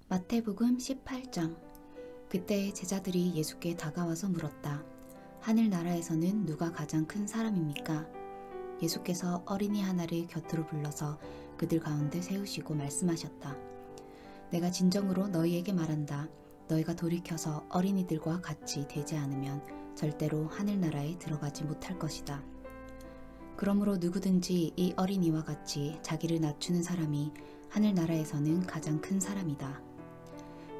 마태복음 18장. 그때 제자들이 예수께 다가와서 물었다. 하늘나라에서는 누가 가장 큰 사람입니까? 예수께서 어린이 하나를 곁으로 불러서 그들 가운데 세우시고 말씀하셨다. 내가 진정으로 너희에게 말한다. 너희가 돌이켜서 어린이들과 같이 되지 않으면 절대로 하늘나라에 들어가지 못할 것이다. 그러므로 누구든지 이 어린이와 같이 자기를 낮추는 사람이 하늘나라에서는 가장 큰 사람이다.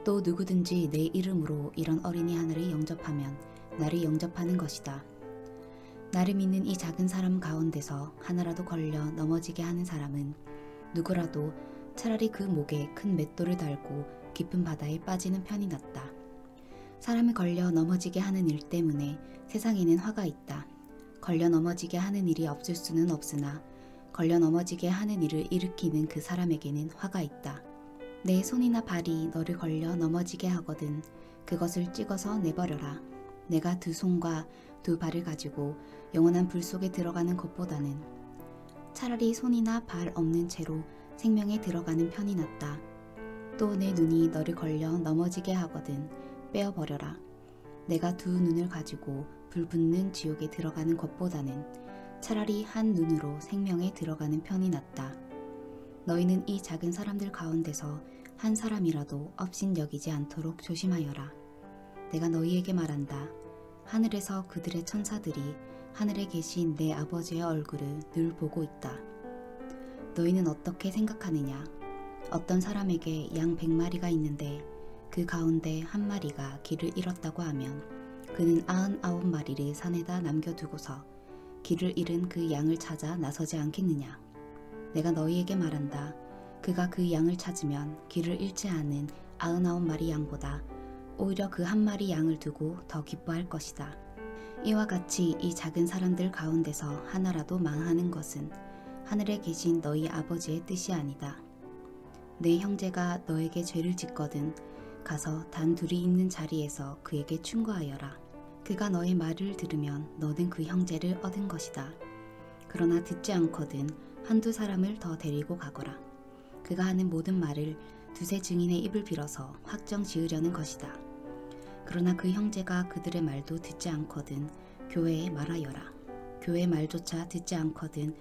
또 누구든지 내 이름으로 이런 어린이 하나를 영접하면 나를 영접하는 것이다. 나를 믿는 이 작은 사람 가운데서 하나라도 걸려 넘어지게 하는 사람은 누구라도 차라리 그 목에 큰 맷돌을 달고 깊은 바다에 빠지는 편이 낫다. 사람을 걸려 넘어지게 하는 일 때문에 세상에는 화가 있다. 걸려 넘어지게 하는 일이 없을 수는 없으나 걸려 넘어지게 하는 일을 일으키는 그 사람에게는 화가 있다. 내 손이나 발이 너를 걸려 넘어지게 하거든 그것을 찍어서 내버려라. 내가 두 손과 두 발을 가지고 영원한 불 속에 들어가는 것보다는 차라리 손이나 발 없는 채로 생명에 들어가는 편이 낫다. 또 내 눈이 너를 걸려 넘어지게 하거든 빼어버려라. 내가 두 눈을 가지고 불 붙는 지옥에 들어가는 것보다는 차라리 한 눈으로 생명에 들어가는 편이 낫다. 너희는 이 작은 사람들 가운데서 한 사람이라도 업신 여기지 않도록 조심하여라. 내가 너희에게 말한다. 하늘에서 그들의 천사들이 하늘에 계신 내 아버지의 얼굴을 늘 보고 있다. 너희는 어떻게 생각하느냐? 어떤 사람에게 양 100마리가 있는데 그 가운데 한 마리가 길을 잃었다고 하면 그는 99마리를 산에다 남겨두고서 길을 잃은 그 양을 찾아 나서지 않겠느냐? 내가 너희에게 말한다. 그가 그 양을 찾으면 길을 잃지 않은 99마리 양보다 오히려 그 한 마리 양을 두고 더 기뻐할 것이다. 이와 같이 이 작은 사람들 가운데서 하나라도 망하는 것은 하늘에 계신 너희 아버지의 뜻이 아니다. 내 형제가 너에게 죄를 짓거든 가서 단 둘이 있는 자리에서 그에게 충고하여라. 그가 너의 말을 들으면 너는 그 형제를 얻은 것이다. 그러나 듣지 않거든 한두 사람을 더 데리고 가거라. 그가 하는 모든 말을 두세 증인의 입을 빌어서 확정 지으려는 것이다. 그러나 그 형제가 그들의 말도 듣지 않거든 교회에 말하여라. 교회의 말조차 듣지 않거든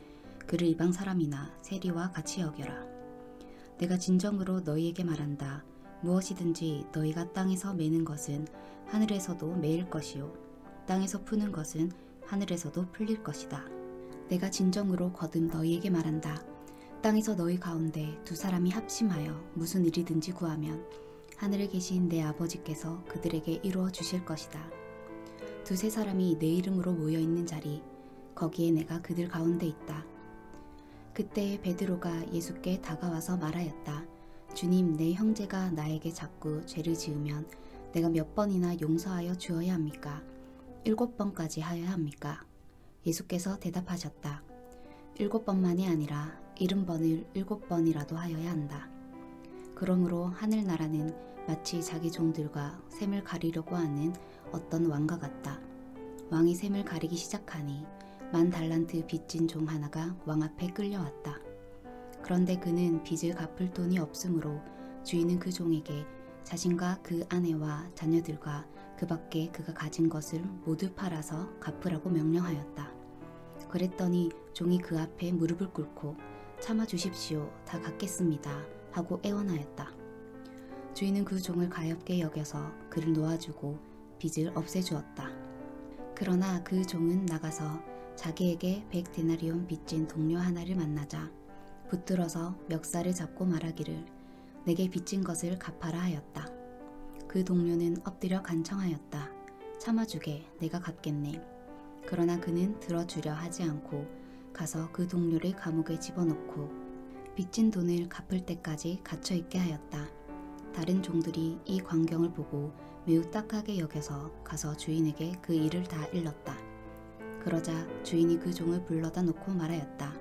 그를 이방 사람이나 세리와 같이 여겨라. 내가 진정으로 너희에게 말한다. 무엇이든지 너희가 땅에서 매는 것은 하늘에서도 매일 것이요 땅에서 푸는 것은 하늘에서도 풀릴 것이다. 내가 진정으로 거듭 너희에게 말한다. 땅에서 너희 가운데 두 사람이 합심하여 무슨 일이든지 구하면 하늘에 계신 내 아버지께서 그들에게 이루어 주실 것이다. 두세 사람이 내 이름으로 모여있는 자리 거기에 내가 그들 가운데 있다. 그때 베드로가 예수께 다가와서 말하였다. 주님, 내 형제가 나에게 자꾸 죄를 지으면 내가 몇 번이나 용서하여 주어야 합니까? 7번까지 하여야 합니까? 예수께서 대답하셨다. 7번만이 아니라 70번을 7번이라도 하여야 한다. 그러므로 하늘나라는 마치 자기 종들과 샘을 가리려고 하는 어떤 왕과 같다. 왕이 샘을 가리기 시작하니 10달란트 빚진 종 하나가 왕 앞에 끌려왔다. 그런데 그는 빚을 갚을 돈이 없으므로 주인은 그 종에게 자신과 그 아내와 자녀들과 그 밖에 그가 가진 것을 모두 팔아서 갚으라고 명령하였다. 그랬더니 종이 그 앞에 무릎을 꿇고 참아주십시오. 다 갚겠습니다. 하고 애원하였다. 주인은 그 종을 가엾게 여겨서 그를 놓아주고 빚을 없애주었다. 그러나 그 종은 나가서 자기에게 100데나리온 빚진 동료 하나를 만나자 붙들어서 멱살을 잡고 말하기를 내게 빚진 것을 갚아라 하였다. 그 동료는 엎드려 간청하였다. 참아주게 내가 갚겠네. 그러나 그는 들어주려 하지 않고 가서 그 동료를 감옥에 집어넣고 빚진 돈을 갚을 때까지 갇혀있게 하였다. 다른 종들이 이 광경을 보고 매우 딱하게 여겨서 가서 주인에게 그 일을 다 일렀다. 그러자 주인이 그 종을 불러다 놓고 말하였다.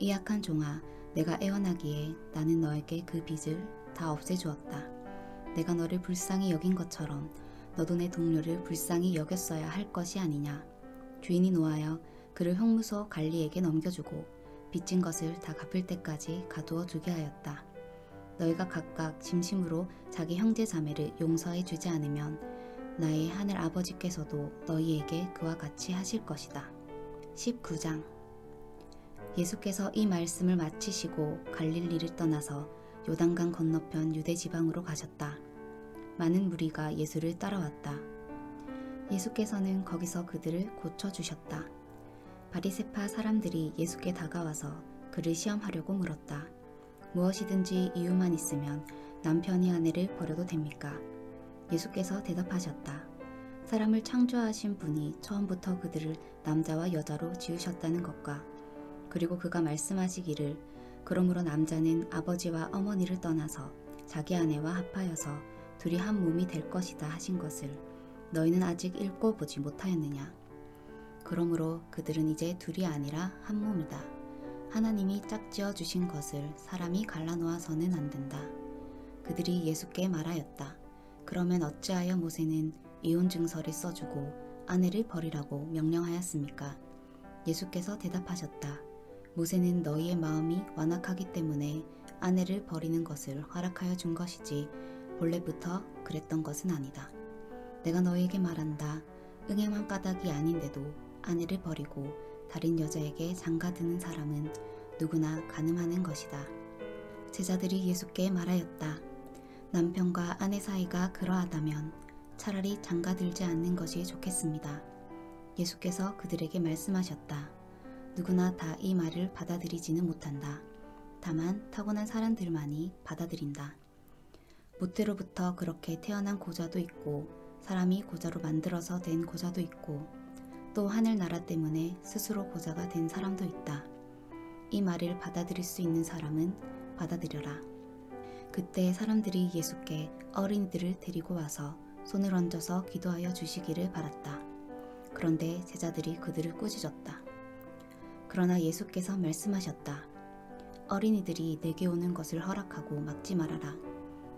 이 악한 종아, 내가 애원하기에 나는 너에게 그 빚을 다 없애주었다. 내가 너를 불쌍히 여긴 것처럼 너도 내 동료를 불쌍히 여겼어야 할 것이 아니냐. 주인이 노하여 그를 형무소 관리에게 넘겨주고 빚진 것을 다 갚을 때까지 가두어 두게 하였다. 너희가 각각 진심으로 자기 형제 자매를 용서해 주지 않으면 나의 하늘 아버지께서도 너희에게 그와 같이 하실 것이다. 19장. 예수께서 이 말씀을 마치시고 갈릴리를 떠나서 요단강 건너편 유대 지방으로 가셨다. 많은 무리가 예수를 따라왔다. 예수께서는 거기서 그들을 고쳐주셨다. 바리새파 사람들이 예수께 다가와서 그를 시험하려고 물었다. 무엇이든지 이유만 있으면 남편이 아내를 버려도 됩니까? 예수께서 대답하셨다. 사람을 창조하신 분이 처음부터 그들을 남자와 여자로 지으셨다는 것과 그리고 그가 말씀하시기를 그러므로 남자는 아버지와 어머니를 떠나서 자기 아내와 합하여서 둘이 한 몸이 될 것이다 하신 것을 너희는 아직 읽고 보지 못하였느냐? 그러므로 그들은 이제 둘이 아니라 한 몸이다. 하나님이 짝지어 주신 것을 사람이 갈라놓아서는 안 된다. 그들이 예수께 말하였다. 그러면 어찌하여 모세는 이혼 증서를 써주고 아내를 버리라고 명령하였습니까? 예수께서 대답하셨다. 모세는 너희의 마음이 완악하기 때문에 아내를 버리는 것을 허락하여 준 것이지 본래부터 그랬던 것은 아니다. 내가 너희에게 말한다. 응행한 까닭이 아닌데도 아내를 버리고 다른 여자에게 장가드는 사람은 누구나 간음하는 것이다. 제자들이 예수께 말하였다. 남편과 아내 사이가 그러하다면 차라리 장가들지 않는 것이 좋겠습니다. 예수께서 그들에게 말씀하셨다. 누구나 다 이 말을 받아들이지는 못한다. 다만 타고난 사람들만이 받아들인다. 모태로부터 그렇게 태어난 고자도 있고 사람이 고자로 만들어서 된 고자도 있고 또 하늘나라 때문에 스스로 고자가 된 사람도 있다. 이 말을 받아들일 수 있는 사람은 받아들여라. 그때 사람들이 예수께 어린이들을 데리고 와서 손을 얹어서 기도하여 주시기를 바랐다. 그런데 제자들이 그들을 꾸짖었다. 그러나 예수께서 말씀하셨다. 어린이들이 내게 오는 것을 허락하고 막지 말아라.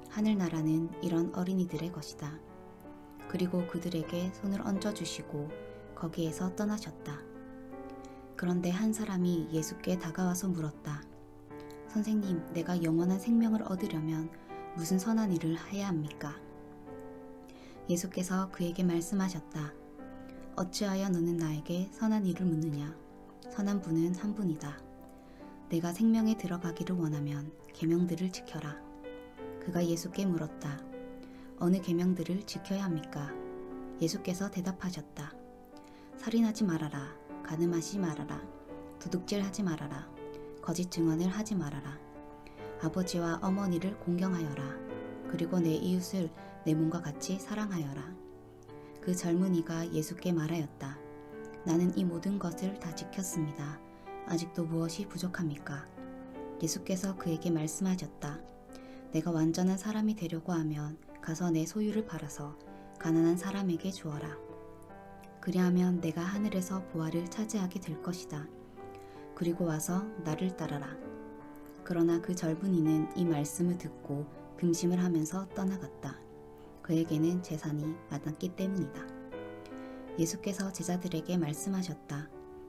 하늘나라는 이런 어린이들의 것이다. 그리고 그들에게 손을 얹어주시고 거기에서 떠나셨다. 그런데 한 사람이 예수께 다가와서 물었다. 선생님, 내가 영원한 생명을 얻으려면 무슨 선한 일을 해야 합니까? 예수께서 그에게 말씀하셨다. 어찌하여 너는 나에게 선한 일을 묻느냐? 선한 분은 한 분이다. 내가 생명에 들어가기를 원하면 계명들을 지켜라. 그가 예수께 물었다. 어느 계명들을 지켜야 합니까? 예수께서 대답하셨다. 살인하지 말아라. 간음하지 말아라. 도둑질하지 말아라. 거짓 증언을 하지 말아라. 아버지와 어머니를 공경하여라. 그리고 내 이웃을 내 몸과 같이 사랑하여라. 그 젊은이가 예수께 말하였다. 나는 이 모든 것을 다 지켰습니다. 아직도 무엇이 부족합니까? 예수께서 그에게 말씀하셨다. 내가 완전한 사람이 되려고 하면 가서 내 소유를 팔아서 가난한 사람에게 주어라. 그리하면 내가 하늘에서 보화를 차지하게 될 것이다. 그리고 와서 나를 따라라. 그러나 그 젊은이는 이 말씀을 듣고 근심을 하면서 떠나갔다. 그에게는 재산이 많았기 때문이다. 예수께서 제자들에게 말씀하셨다.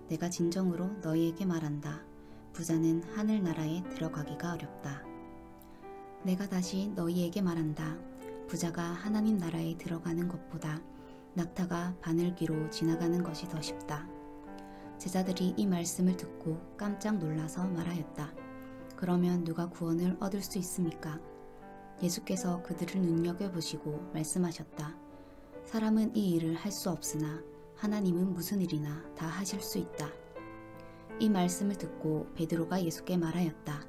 내가 진정으로 너희에게 말한다. 부자는 하늘나라에 들어가기가 어렵다. 내가 다시 너희에게 말한다. 부자가 하나님 나라에 들어가는 것보다 낙타가 바늘귀로 지나가는 것이 더 쉽다. 제자들이 이 말씀을 듣고 깜짝 놀라서 말하였다. 그러면 누가 구원을 얻을 수 있습니까? 예수께서 그들을 눈여겨보시고 말씀하셨다. 사람은 이 일을 할 수 없으나 하나님은 무슨 일이나 다 하실 수 있다. 이 말씀을 듣고 베드로가 예수께 말하였다.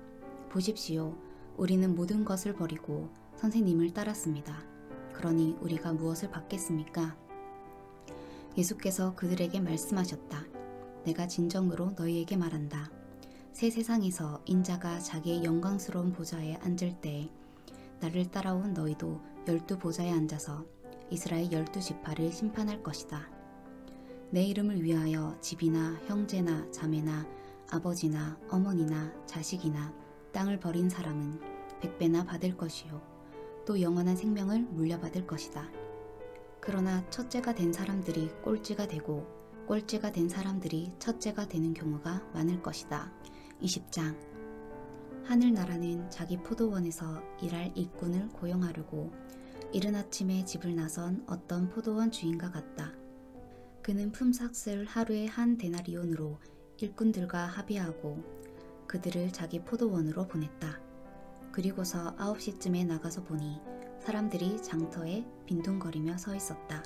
보십시오. 우리는 모든 것을 버리고 선생님을 따랐습니다. 그러니 우리가 무엇을 받겠습니까? 예수께서 그들에게 말씀하셨다. 내가 진정으로 너희에게 말한다. 새 세상에서 인자가 자기의 영광스러운 보좌에 앉을 때 나를 따라온 너희도 12보좌에 앉아서 이스라엘 12지파를 심판할 것이다. 내 이름을 위하여 집이나 형제나 자매나 아버지나 어머니나 자식이나 땅을 버린 사람은 100배나 받을 것이요 또 영원한 생명을 물려받을 것이다. 그러나 첫째가 된 사람들이 꼴찌가 되고 꼴찌가 된 사람들이 첫째가 되는 경우가 많을 것이다. 20장. 하늘나라는 자기 포도원에서 일할 일꾼을 고용하려고 이른 아침에 집을 나선 어떤 포도원 주인과 같다. 그는 품삯을 하루에 한 데나리온으로 일꾼들과 합의하고 그들을 자기 포도원으로 보냈다. 그리고서 9시쯤에 나가서 보니 사람들이 장터에 빈둥거리며 서 있었다.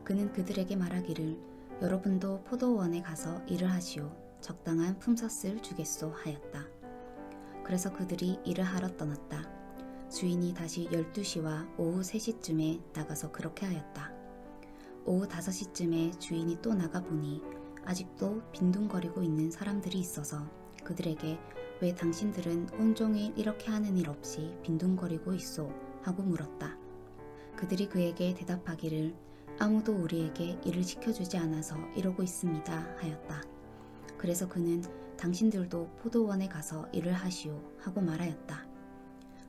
그는 그들에게 말하기를 여러분도 포도원에 가서 일을 하시오. 적당한 품삯을 주겠소 하였다. 그래서 그들이 일을 하러 떠났다. 주인이 다시 12시와 오후 3시쯤에 나가서 그렇게 하였다. 오후 5시쯤에 주인이 또 나가보니 아직도 빈둥거리고 있는 사람들이 있어서 그들에게 왜 당신들은 온종일 이렇게 하는 일 없이 빈둥거리고 있소? 하고 물었다. 그들이 그에게 대답하기를 아무도 우리에게 일을 시켜주지 않아서 이러고 있습니다 하였다. 그래서 그는 당신들도 포도원에 가서 일을 하시오 하고 말하였다.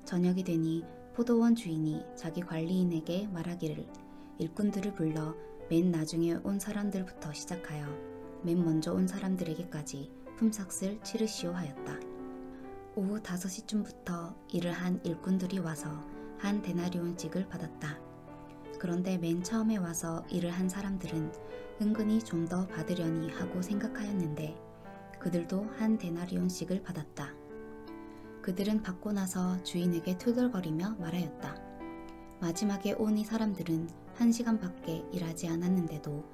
저녁이 되니 포도원 주인이 자기 관리인에게 말하기를 일꾼들을 불러 맨 나중에 온 사람들부터 시작하여 맨 먼저 온 사람들에게까지 품삯을 치르시오 하였다. 오후 5시쯤부터 일을 한 일꾼들이 와서 한 데나리온씩을 받았다. 그런데 맨 처음에 와서 일을 한 사람들은 은근히 좀 더 받으려니 하고 생각하였는데 그들도 한 데나리온씩을 받았다. 그들은 받고 나서 주인에게 투덜거리며 말하였다. 마지막에 온 이 사람들은 1시간밖에 일하지 않았는데도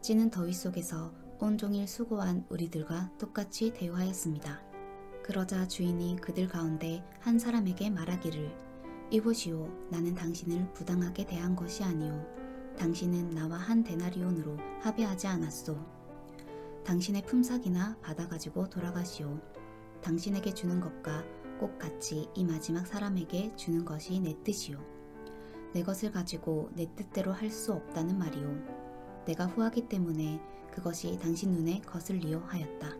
찌는 더위 속에서 온종일 수고한 우리들과 똑같이 대우하였습니다. 그러자 주인이 그들 가운데 한 사람에게 말하기를 이보시오, 나는 당신을 부당하게 대한 것이 아니오. 당신은 나와 한 데나리온으로 합의하지 않았소. 당신의 품삯이나 받아가지고 돌아가시오. 당신에게 주는 것과 꼭 같이 이 마지막 사람에게 주는 것이 내 뜻이오. 내 것을 가지고 내 뜻대로 할 수 없다는 말이오. 내가 후하기 때문에 그것이 당신 눈에 거슬리오 하였다.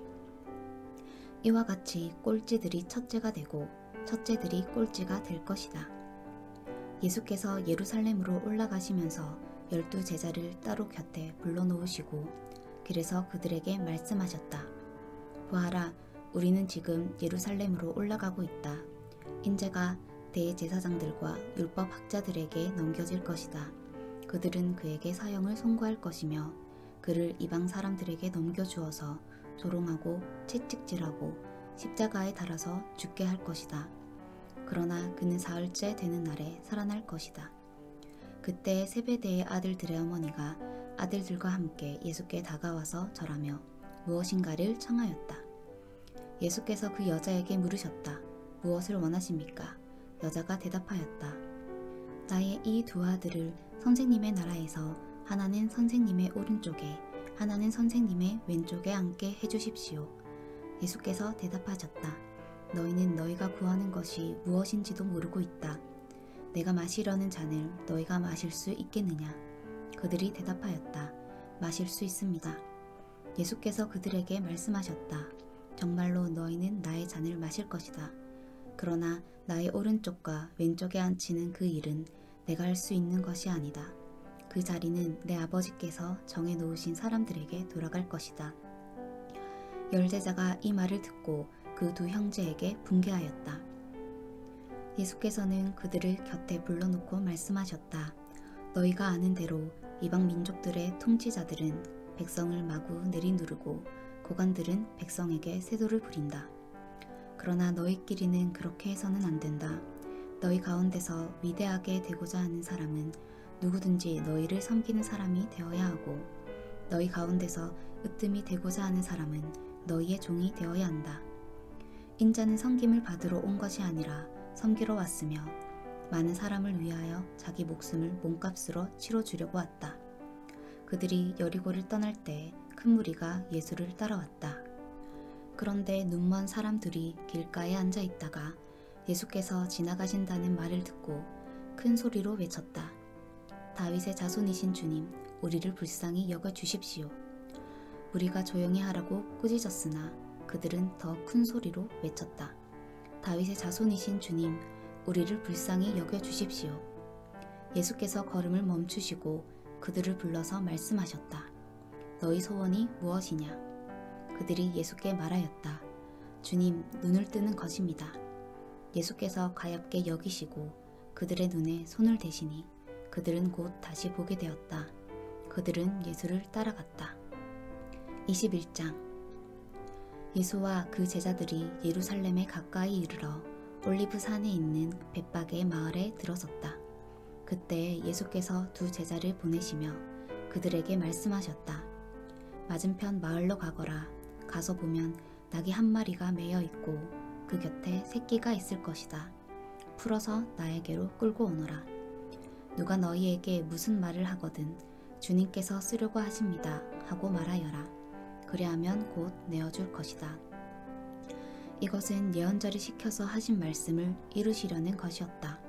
이와 같이 꼴찌들이 첫째가 되고 첫째들이 꼴찌가 될 것이다. 예수께서 예루살렘으로 올라가시면서 12 제자를 따로 곁에 불러놓으시고 그래서 그들에게 말씀하셨다. 보아라, 우리는 지금 예루살렘으로 올라가고 있다. 인재가 대제사장들과 율법학자들에게 넘겨질 것이다. 그들은 그에게 사형을 선고할 것이며 그를 이방 사람들에게 넘겨주어서 조롱하고 채찍질하고 십자가에 달아서 죽게 할 것이다. 그러나 그는 사흘째 되는 날에 살아날 것이다. 그때 세베대의 아들들의 어머니가 아들들과 함께 예수께 다가와서 절하며 무엇인가를 청하였다. 예수께서 그 여자에게 물으셨다. 무엇을 원하십니까? 여자가 대답하였다. 나의 이 두 아들을 선생님의 나라에서 하나는 선생님의 오른쪽에 하나는 선생님의 왼쪽에 앉게 해주십시오. 예수께서 대답하셨다. 너희는 너희가 구하는 것이 무엇인지도 모르고 있다. 내가 마시려는 잔을 너희가 마실 수 있겠느냐? 그들이 대답하였다. 마실 수 있습니다. 예수께서 그들에게 말씀하셨다. 정말로 너희는 나의 잔을 마실 것이다. 그러나 나의 오른쪽과 왼쪽에 앉히는 그 일은 내가 할 수 있는 것이 아니다. 그 자리는 내 아버지께서 정해놓으신 사람들에게 돌아갈 것이다. 열제자가 이 말을 듣고 그 두 형제에게 분개하였다. 예수께서는 그들을 곁에 불러놓고 말씀하셨다. 너희가 아는 대로 이방 민족들의 통치자들은 백성을 마구 내리누르고 고관들은 백성에게 세도를 부린다. 그러나 너희끼리는 그렇게 해서는 안 된다. 너희 가운데서 위대하게 되고자 하는 사람은 누구든지 너희를 섬기는 사람이 되어야 하고 너희 가운데서 으뜸이 되고자 하는 사람은 너희의 종이 되어야 한다. 인자는 섬김을 받으러 온 것이 아니라 섬기러 왔으며 많은 사람을 위하여 자기 목숨을 몸값으로 치러주려고 왔다. 그들이 여리고를 떠날 때 큰 무리가 예수를 따라왔다. 그런데 눈먼 사람들이 길가에 앉아 있다가 예수께서 지나가신다는 말을 듣고 큰 소리로 외쳤다. 다윗의 자손이신 주님, 우리를 불쌍히 여겨주십시오. 우리가 조용히 하라고 꾸짖었으나 그들은 더 큰 소리로 외쳤다. 다윗의 자손이신 주님, 우리를 불쌍히 여겨주십시오. 예수께서 걸음을 멈추시고 그들을 불러서 말씀하셨다. 너희 소원이 무엇이냐? 그들이 예수께 말하였다. 주님, 눈을 뜨는 것입니다. 예수께서 가엾게 여기시고 그들의 눈에 손을 대시니 그들은 곧 다시 보게 되었다. 그들은 예수를 따라갔다. 21장. 예수와 그 제자들이 예루살렘에 가까이 이르러 올리브 산에 있는 벳박의 마을에 들어섰다. 그때 예수께서 두 제자를 보내시며 그들에게 말씀하셨다. 맞은편 마을로 가거라. 가서 보면 낙이 한 마리가 매여 있고 그 곁에 새끼가 있을 것이다. 풀어서 나에게로 끌고 오너라. 누가 너희에게 무슨 말을 하거든 주님께서 쓰려고 하십니다 하고 말하여라. 그리하면 곧 내어줄 것이다. 이것은 예언자를 시켜서 하신 말씀을 이루시려는 것이었다.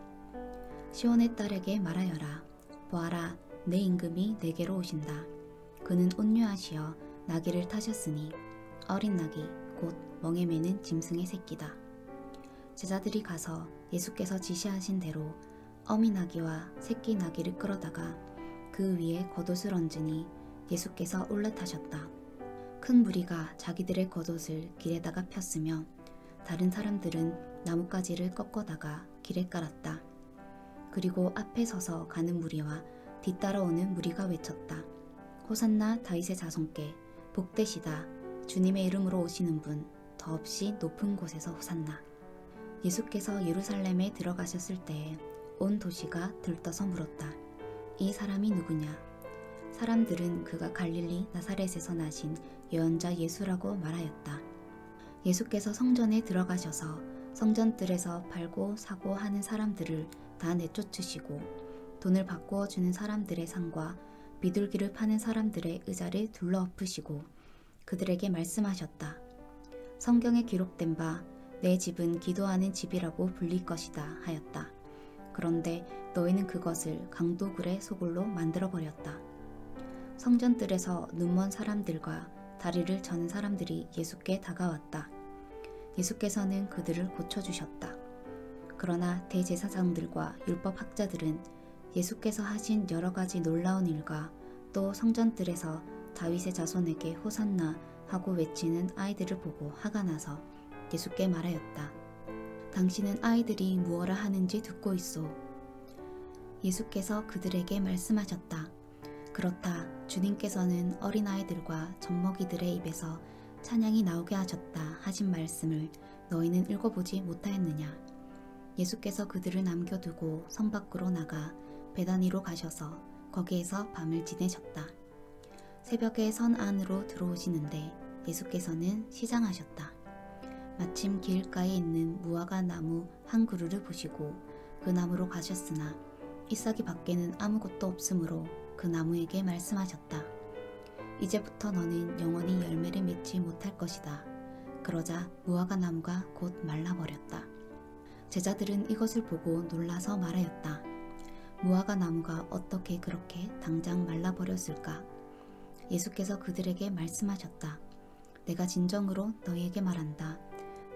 시온의 딸에게 말하여라. 보아라, 내 임금이 내게로 오신다. 그는 온유하시어 나귀를 타셨으니 어린 나귀 곧 멍에 매는 짐승의 새끼다. 제자들이 가서 예수께서 지시하신 대로 어미 나귀와 새끼 나귀를 끌어다가 그 위에 겉옷을 얹으니 예수께서 올라타셨다. 큰 무리가 자기들의 겉옷을 길에다가 폈으며 다른 사람들은 나뭇가지를 꺾어다가 길에 깔았다. 그리고 앞에 서서 가는 무리와 뒤따라오는 무리가 외쳤다. 호산나 다윗의 자손께 복되시다. 주님의 이름으로 오시는 분 더없이 높은 곳에서 호산나. 예수께서 예루살렘에 들어가셨을 때에 온 도시가 들떠서 물었다. 이 사람이 누구냐? 사람들은 그가 갈릴리 나사렛에서 나신 예언자 예수라고 말하였다. 예수께서 성전에 들어가셔서 성전뜰에서 팔고 사고 하는 사람들을 다 내쫓으시고 돈을 바꾸어 주는 사람들의 상과 비둘기를 파는 사람들의 의자를 둘러엎으시고 그들에게 말씀하셨다. 성경에 기록된 바 내 집은 기도하는 집이라고 불릴 것이다 하였다. 그런데 너희는 그것을 강도굴의 소굴로 만들어버렸다. 성전뜰에서 눈먼 사람들과 다리를 저는 사람들이 예수께 다가왔다. 예수께서는 그들을 고쳐주셨다. 그러나 대제사장들과 율법학자들은 예수께서 하신 여러 가지 놀라운 일과 또 성전뜰에서 다윗의 자손에게 호산나 하고 외치는 아이들을 보고 화가 나서 예수께 말하였다. 당신은 아이들이 무엇라 하는지 듣고 있소. 예수께서 그들에게 말씀하셨다. 그렇다. 주님께서는 어린아이들과 젖먹이들의 입에서 찬양이 나오게 하셨다 하신 말씀을 너희는 읽어보지 못하였느냐. 예수께서 그들을 남겨두고 성 밖으로 나가 베다니로 가셔서 거기에서 밤을 지내셨다. 새벽에 선 안으로 들어오시는데 예수께서는 시장하셨다. 마침 길가에 있는 무화과 나무 한 그루를 보시고 그 나무로 가셨으나 잎사귀 밖에는 아무것도 없으므로 그 나무에게 말씀하셨다. 이제부터 너는 영원히 열매를 맺지 못할 것이다. 그러자 무화과 나무가 곧 말라버렸다. 제자들은 이것을 보고 놀라서 말하였다. 무화과 나무가 어떻게 그렇게 당장 말라버렸을까? 예수께서 그들에게 말씀하셨다. 내가 진정으로 너희에게 말한다.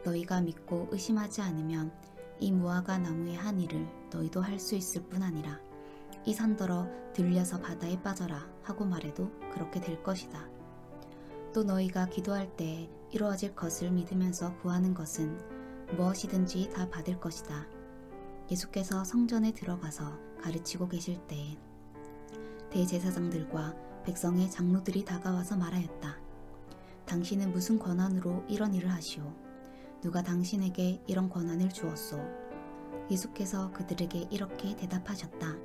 너희가 믿고 의심하지 않으면 이 무화과 나무의 한 일을 너희도 할 수 있을 뿐 아니라 이 산더러 들려서 바다에 빠져라 하고 말해도 그렇게 될 것이다. 또 너희가 기도할 때 이루어질 것을 믿으면서 구하는 것은 무엇이든지 다 받을 것이다. 예수께서 성전에 들어가서 가르치고 계실 때에 대제사장들과 백성의 장로들이 다가와서 말하였다. 당신은 무슨 권한으로 이런 일을 하시오? 누가 당신에게 이런 권한을 주었소? 예수께서 그들에게 이렇게 대답하셨다.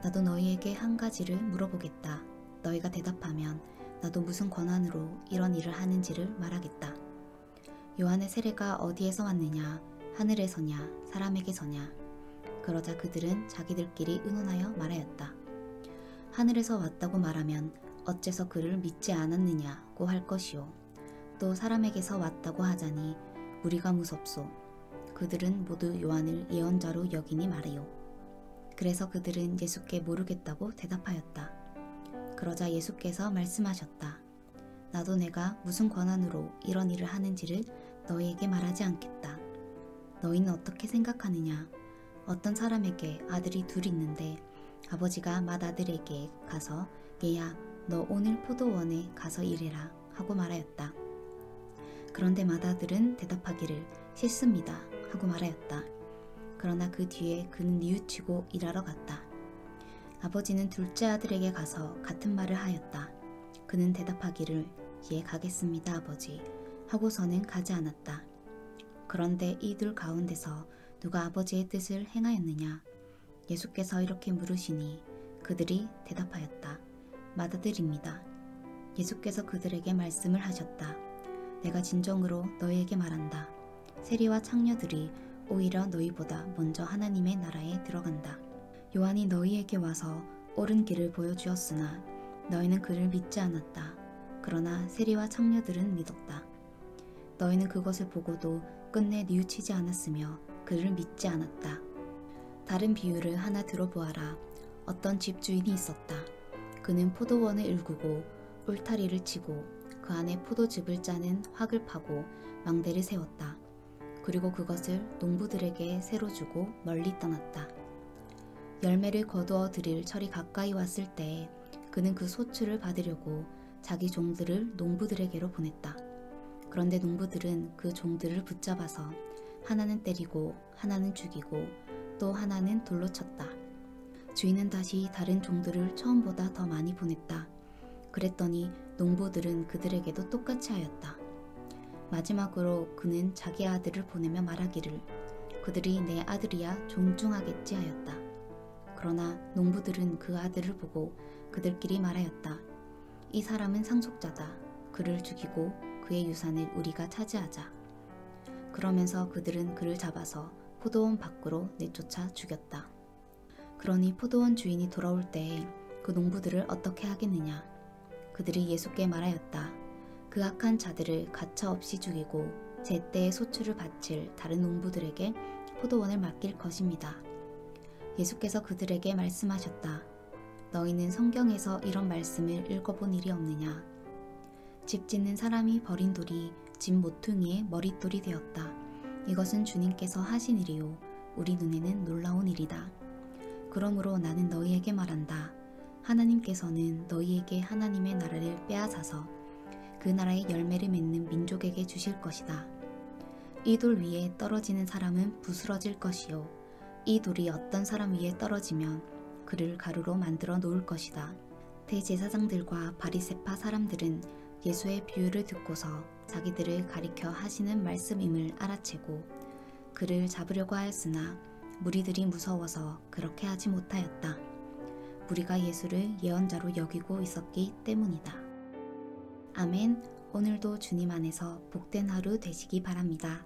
나도 너희에게 한 가지를 물어보겠다. 너희가 대답하면 나도 무슨 권한으로 이런 일을 하는지를 말하겠다. 요한의 세례가 어디에서 왔느냐? 하늘에서냐? 사람에게서냐? 그러자 그들은 자기들끼리 의논하여 말하였다. 하늘에서 왔다고 말하면 어째서 그를 믿지 않았느냐고 할 것이요. 또 사람에게서 왔다고 하자니 우리가 무섭소. 그들은 모두 요한을 예언자로 여기니 말이요. 그래서 그들은 예수께 모르겠다고 대답하였다. 그러자 예수께서 말씀하셨다. 나도 내가 무슨 권한으로 이런 일을 하는지를 너희에게 말하지 않겠다. 너희는 어떻게 생각하느냐? 어떤 사람에게 아들이 둘 있는데 아버지가 맏아들에게 가서 얘야 너 오늘 포도원에 가서 일해라 하고 말하였다. 그런데 맏아들은 대답하기를 싫습니다 하고 말하였다. 그러나 그 뒤에 그는 뉘우치고 일하러 갔다. 아버지는 둘째 아들에게 가서 같은 말을 하였다. 그는 대답하기를 예 가겠습니다 아버지 하고서는 가지 않았다. 그런데 이 둘 가운데서 누가 아버지의 뜻을 행하였느냐? 예수께서 이렇게 물으시니 그들이 대답하였다. 맏아들입니다. 예수께서 그들에게 말씀을 하셨다. 내가 진정으로 너희에게 말한다. 세리와 창녀들이 오히려 너희보다 먼저 하나님의 나라에 들어간다. 요한이 너희에게 와서 옳은 길을 보여주었으나 너희는 그를 믿지 않았다. 그러나 세리와 창녀들은 믿었다. 너희는 그것을 보고도 끝내 뉘우치지 않았으며 그를 믿지 않았다. 다른 비유를 하나 들어보아라. 어떤 집주인이 있었다. 그는 포도원을 일구고 울타리를 치고 그 안에 포도즙을 짜는 확을 파고 망대를 세웠다. 그리고 그것을 농부들에게 새로 주고 멀리 떠났다. 열매를 거두어 들일 철이 가까이 왔을 때에 그는 그 소출을 받으려고 자기 종들을 농부들에게로 보냈다. 그런데 농부들은 그 종들을 붙잡아서 하나는 때리고 하나는 죽이고 또 하나는 돌로 쳤다. 주인은 다시 다른 종들을 처음보다 더 많이 보냈다. 그랬더니 농부들은 그들에게도 똑같이 하였다. 마지막으로 그는 자기 아들을 보내며 말하기를 그들이 내 아들이야 존중하겠지 하였다. 그러나 농부들은 그 아들을 보고 그들끼리 말하였다. 이 사람은 상속자다. 그를 죽이고 그의 유산을 우리가 차지하자. 그러면서 그들은 그를 잡아서 포도원 밖으로 내쫓아 죽였다. 그러니 포도원 주인이 돌아올 때에 그 농부들을 어떻게 하겠느냐? 그들이 예수께 말하였다. 그 악한 자들을 가차없이 죽이고 제때에 소출을 바칠 다른 농부들에게 포도원을 맡길 것입니다. 예수께서 그들에게 말씀하셨다. 너희는 성경에서 이런 말씀을 읽어본 일이 없느냐? 집 짓는 사람이 버린 돌이 집 모퉁이의 머릿돌이 되었다. 이것은 주님께서 하신 일이요 우리 눈에는 놀라운 일이다. 그러므로 나는 너희에게 말한다. 하나님께서는 너희에게 하나님의 나라를 빼앗아서 그 나라의 열매를 맺는 민족에게 주실 것이다. 이 돌 위에 떨어지는 사람은 부스러질 것이요 이 돌이 어떤 사람 위에 떨어지면 그를 가루로 만들어 놓을 것이다. 대제사장들과 바리새파 사람들은 예수의 비유를 듣고서 자기들을 가리켜 하시는 말씀임을 알아채고 그를 잡으려고 하였으나 무리들이 무서워서 그렇게 하지 못하였다. 무리가 예수를 예언자로 여기고 있었기 때문이다. 아멘. 오늘도 주님 안에서 복된 하루 되시기 바랍니다.